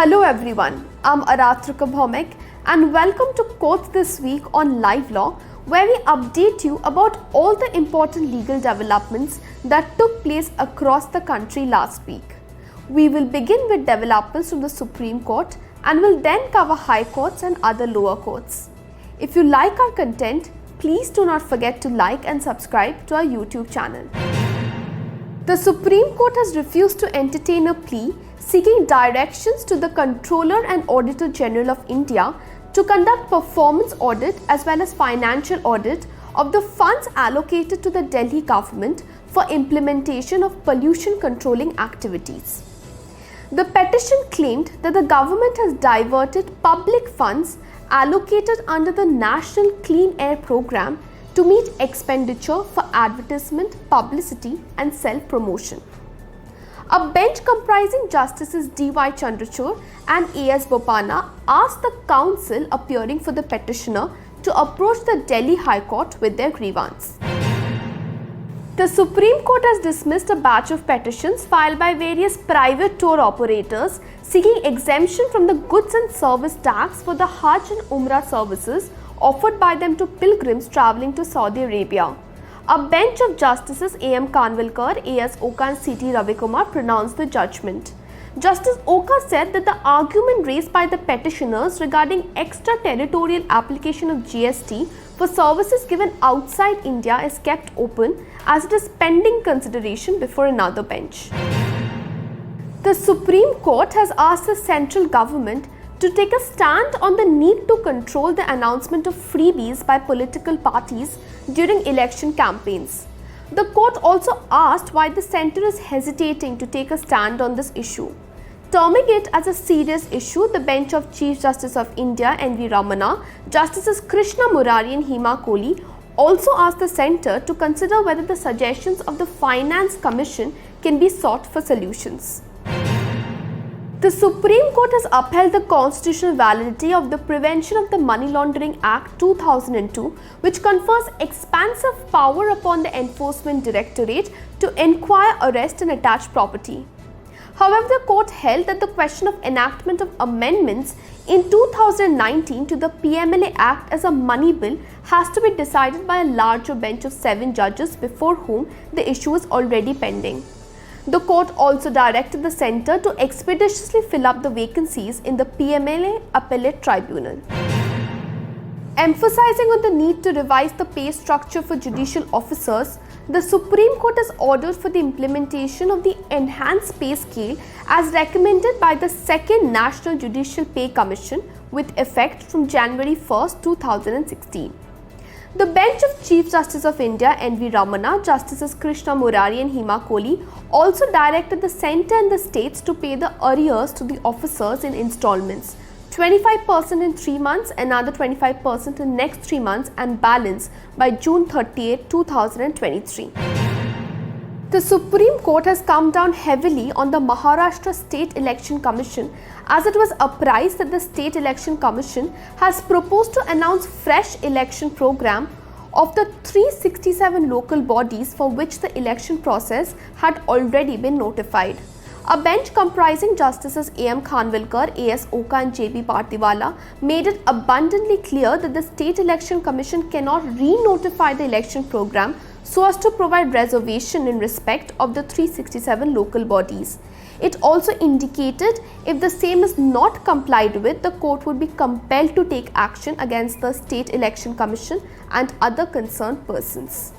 Hello everyone, I'm Aaratrika Bhaumik and welcome to Quotes This Week on LiveLaw, where we update you about all the important legal developments that took place across the country last week. We will begin with developments from the Supreme Court and will then cover High Courts and other lower courts. If you like our content, please do not forget to like and subscribe to our YouTube channel. The Supreme Court has refused to entertain a plea seeking directions to the Comptroller and Auditor General of India to conduct performance audit as well as financial audit of the funds allocated to the Delhi government for implementation of pollution controlling activities. The petition claimed that the government has diverted public funds allocated under the National Clean Air Programme to meet expenditure for advertisement, publicity and self-promotion. A bench comprising Justices D.Y. Chandrachud and A.S. Bopanna asked the counsel appearing for the petitioner to approach the Delhi High Court with their grievance. The Supreme Court has dismissed a batch of petitions filed by various private tour operators seeking exemption from the goods and service tax for the Hajj and Umrah services offered by them to pilgrims travelling to Saudi Arabia. A bench of Justices A.M. Kanvilkar, A.S. Oka and C.T. Ravikumar pronounced the judgment. Justice Oka said that the argument raised by the petitioners regarding extraterritorial application of GST for services given outside India is kept open as it is pending consideration before another bench. The Supreme Court has asked the central government to take a stand on the need to control the announcement of freebies by political parties during election campaigns. The court also asked why the centre is hesitating to take a stand on this issue. Terming it as a serious issue, the bench of Chief Justice of India N.V. Ramana, Justices Krishna Murari and Hema Kohli also asked the centre to consider whether the suggestions of the Finance Commission can be sought for solutions. The Supreme Court has upheld the constitutional validity of the Prevention of the Money Laundering Act 2002, which confers expansive power upon the Enforcement Directorate to enquire, arrest and attach property. However, the court held that the question of enactment of amendments in 2019 to the PMLA Act as a money bill has to be decided by a larger bench of 7 judges before whom the issue is already pending. The court also directed the centre to expeditiously fill up the vacancies in the PMLA Appellate Tribunal. Emphasizing on the need to revise the pay structure for judicial officers, the Supreme Court has ordered for the implementation of the enhanced pay scale as recommended by the Second National Judicial Pay Commission with effect from January 1, 2016. The bench of Chief Justice of India N.V. Ramana, Justices Krishna Murari and Hema Kohli also directed the centre and the states to pay the arrears to the officers in installments, 25% in 3 months, another 25% in next 3 months and balance by June 30, 2023. The Supreme Court has come down heavily on the Maharashtra State Election Commission as it was apprised that the State Election Commission has proposed to announce fresh election program of the 367 local bodies for which the election process had already been notified. A bench comprising Justices A.M. Kanvilkar, A.S. Oka and J.B. Partiwala made it abundantly clear that the State Election Commission cannot re-notify the election program so as to provide reservation in respect of the 367 local bodies. It also indicated if the same is not complied with, the court would be compelled to take action against the State Election Commission and other concerned persons.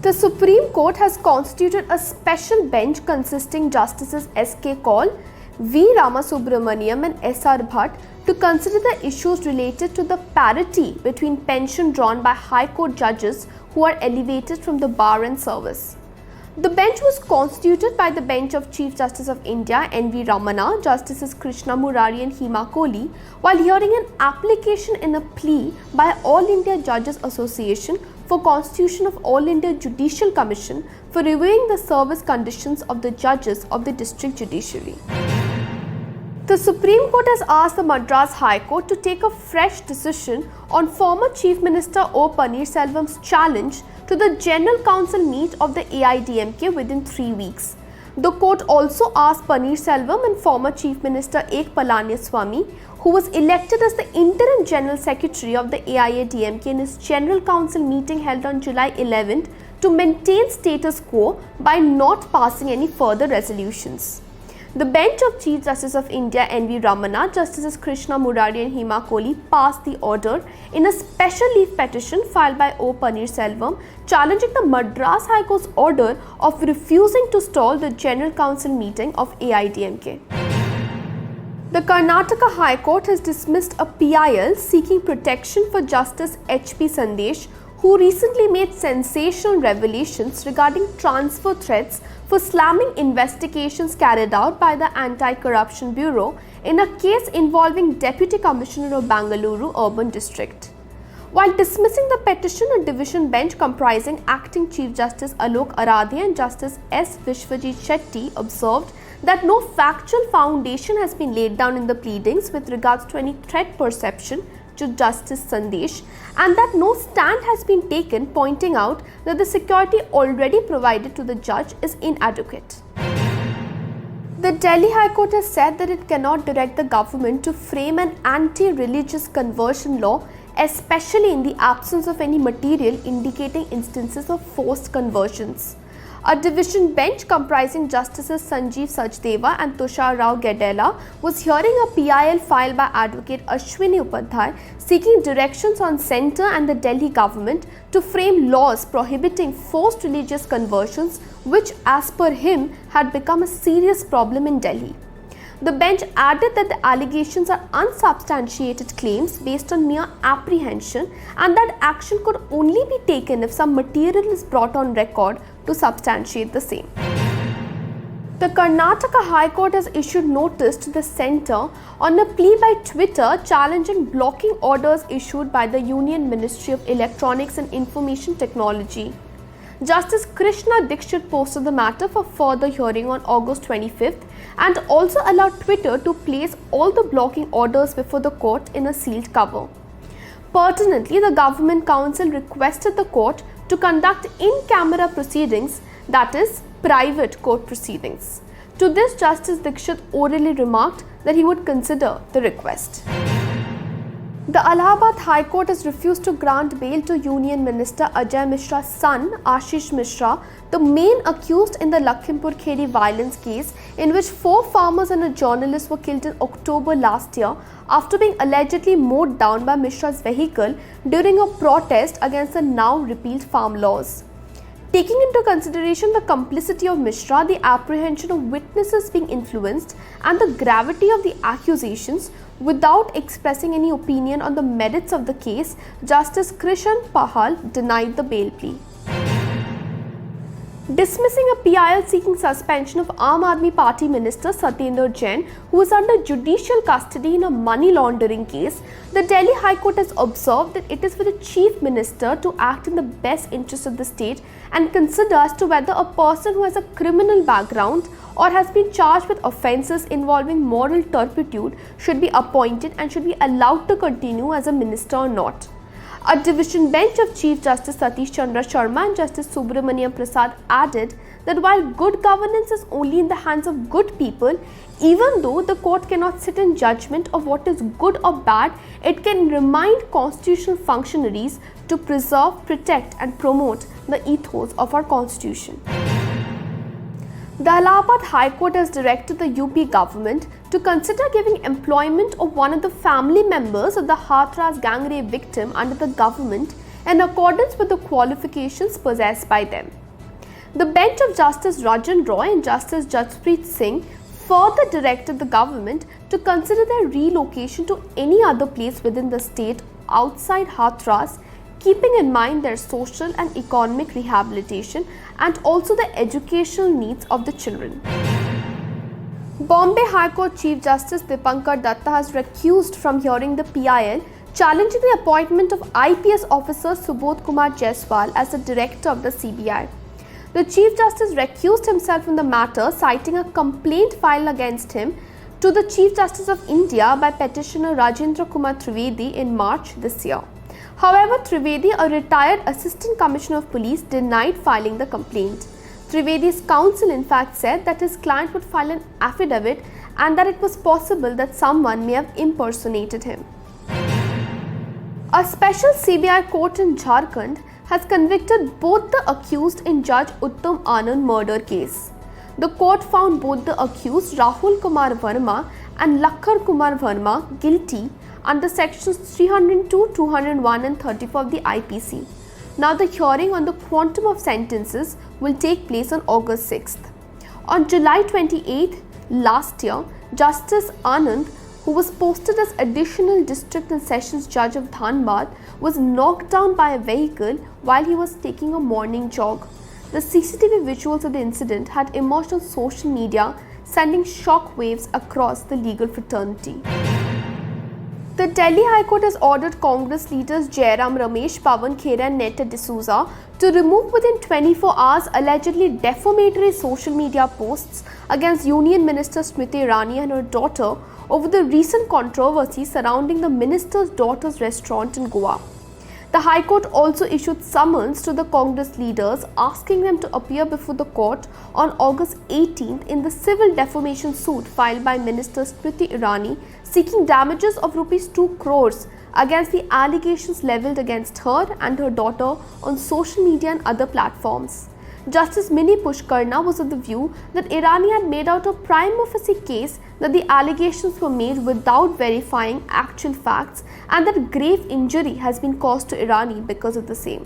The Supreme Court has constituted a special bench consisting Justices S.K. Kaul, V. Ramasubramaniam and S.R. Bhatt to consider the issues related to the parity between pension drawn by High Court judges who are elevated from the bar and service. The bench was constituted by the bench of Chief Justice of India N.V. Ramana, Justices Krishna Murari and Hema Kohli, while hearing an application in a plea by All India Judges Association for constitution of All India Judicial Commission for reviewing the service conditions of the judges of the district judiciary. The Supreme Court has asked the Madras High Court to take a fresh decision on former Chief Minister O. Paneerselvam's challenge to the General Council meet of the AIDMK within 3 weeks. The court also asked Paneerselvam and former Chief Minister Ek Palaniswamy, who was elected as the interim General Secretary of the AIADMK in his General Council meeting held on July 11th, to maintain status quo by not passing any further resolutions. The bench of Chief Justice of India N.V. Ramana, Justices Krishna Murari and Hema Kohli passed the order in a special leave petition filed by O. Paneerselvam, challenging the Madras High Court's order of refusing to stall the General Council meeting of AIADMK. The Karnataka High Court has dismissed a PIL seeking protection for Justice H.P. Sandesh, who recently made sensational revelations regarding transfer threats for slamming investigations carried out by the Anti-Corruption Bureau in a case involving Deputy Commissioner of Bangalore Urban District. While dismissing the petition, a division bench comprising Acting Chief Justice Alok Aradhya and Justice S. Vishwajit Shetty observed that no factual foundation has been laid down in the pleadings with regards to any threat perception to Justice Sandesh, and that no stand has been taken pointing out that the security already provided to the judge is inadequate. The Delhi High Court has said that it cannot direct the government to frame an anti-religious conversion law, especially in the absence of any material indicating instances of forced conversions. A division bench comprising Justices Sanjeev Sachdeva and Tushar Rao Gedela was hearing a PIL filed by Advocate Ashwini Upadhyay seeking directions on centre and the Delhi government to frame laws prohibiting forced religious conversions, which as per him had become a serious problem in Delhi. The bench added that the allegations are unsubstantiated claims based on mere apprehension, and that action could only be taken if some material is brought on record to substantiate the same. The Karnataka High Court has issued notice to the centre on a plea by Twitter challenging blocking orders issued by the Union Ministry of Electronics and Information Technology. Justice Krishna Dikshit posted the matter for further hearing on August 25th and also allowed Twitter to place all the blocking orders before the court in a sealed cover. Pertinently, the Government Council requested the court to conduct in-camera proceedings, that is, private court proceedings. To this, Justice Dikshit orally remarked that he would consider the request. The Allahabad High Court has refused to grant bail to Union Minister Ajay Mishra's son, Ashish Mishra, the main accused in the Lakhimpur Kheri violence case in which 4 farmers and a journalist were killed in October last year after being allegedly mowed down by Mishra's vehicle during a protest against the now repealed farm laws. Taking into consideration the complicity of Mishra, the apprehension of witnesses being influenced, and the gravity of the accusations, without expressing any opinion on the merits of the case, Justice Krishan Pahal denied the bail plea. Dismissing a PIL seeking suspension of Aam Aadmi Party Minister Satyendra Jain, who is under judicial custody in a money laundering case, the Delhi High Court has observed that it is for the Chief Minister to act in the best interest of the state and consider as to whether a person who has a criminal background or has been charged with offences involving moral turpitude should be appointed and should be allowed to continue as a minister or not. A division bench of Chief Justice Satish Chandra Sharma and Justice Subramaniam Prasad added that while good governance is only in the hands of good people, even though the court cannot sit in judgment of what is good or bad, it can remind constitutional functionaries to preserve, protect and promote the ethos of our constitution. The Allahabad High Court has directed the UP government to consider giving employment of one of the family members of the Hathras gang rape victim under the government in accordance with the qualifications possessed by them. The bench of Justice Rajan Roy and Justice Jaspreet Singh further directed the government to consider their relocation to any other place within the state outside Hathras, keeping in mind their social and economic rehabilitation and also the educational needs of the children. Bombay High Court Chief Justice Dipankar Datta has recused from hearing the PIL challenging the appointment of IPS officer Subodh Kumar Jaiswal as the director of the CBI. The Chief Justice recused himself from the matter, citing a complaint filed against him to the Chief Justice of India by petitioner Rajendra Kumar Trivedi in March this year. However, Trivedi, a retired Assistant Commissioner of Police, denied filing the complaint. Trivedi's counsel in fact said that his client would file an affidavit and that it was possible that someone may have impersonated him. A special CBI court in Jharkhand has convicted both the accused in Judge Uttam Anand murder case. The court found both the accused Rahul Kumar Verma and Lakhar Kumar Verma guilty under sections 302, 201 and 34 of the IPC. Now the hearing on the quantum of sentences will take place on August 6th. On July 28th last year, Justice Anand, who was posted as additional district and sessions judge of Dhanbad, was knocked down by a vehicle while he was taking a morning jog. The CCTV visuals of the incident had emerged on social media, sending shock waves across the legal fraternity. The Delhi High Court has ordered Congress leaders Jairam Ramesh, Pawan Khera and Netta D'Souza to remove within 24 hours allegedly defamatory social media posts against Union Minister Smriti Irani and her daughter over the recent controversy surrounding the minister's daughter's restaurant in Goa. The High Court also issued summons to the Congress leaders asking them to appear before the court on August 18th in the civil defamation suit filed by Minister Smriti Irani seeking damages of Rs 2 crores against the allegations levelled against her and her daughter on social media and other platforms. Justice Mini Pushkarna was of the view that Irani had made out a prima facie case that the allegations were made without verifying actual facts and that grave injury has been caused to Irani because of the same.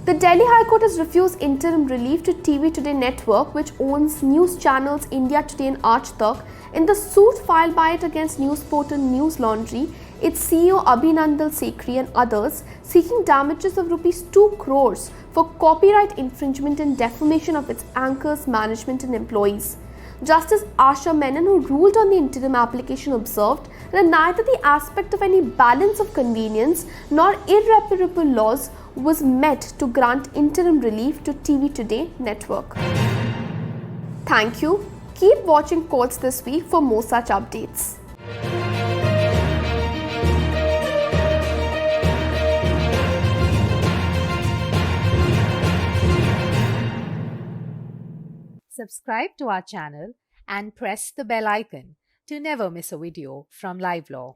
The Delhi High Court has refused interim relief to TV Today Network, which owns news channels India Today and Aaj Tak, in the suit filed by it against news portal News Laundry, its CEO Abhinandal Sekhri and others, seeking damages of Rs 2 crores for copyright infringement and defamation of its anchors, management and employees. Justice Asha Menon, who ruled on the interim application, observed that neither the aspect of any balance of convenience nor irreparable loss was met to grant interim relief to TV Today Network. Thank you. Keep watching Courts This Week for more such updates. Subscribe to our channel and press the bell icon to never miss a video from LiveLaw.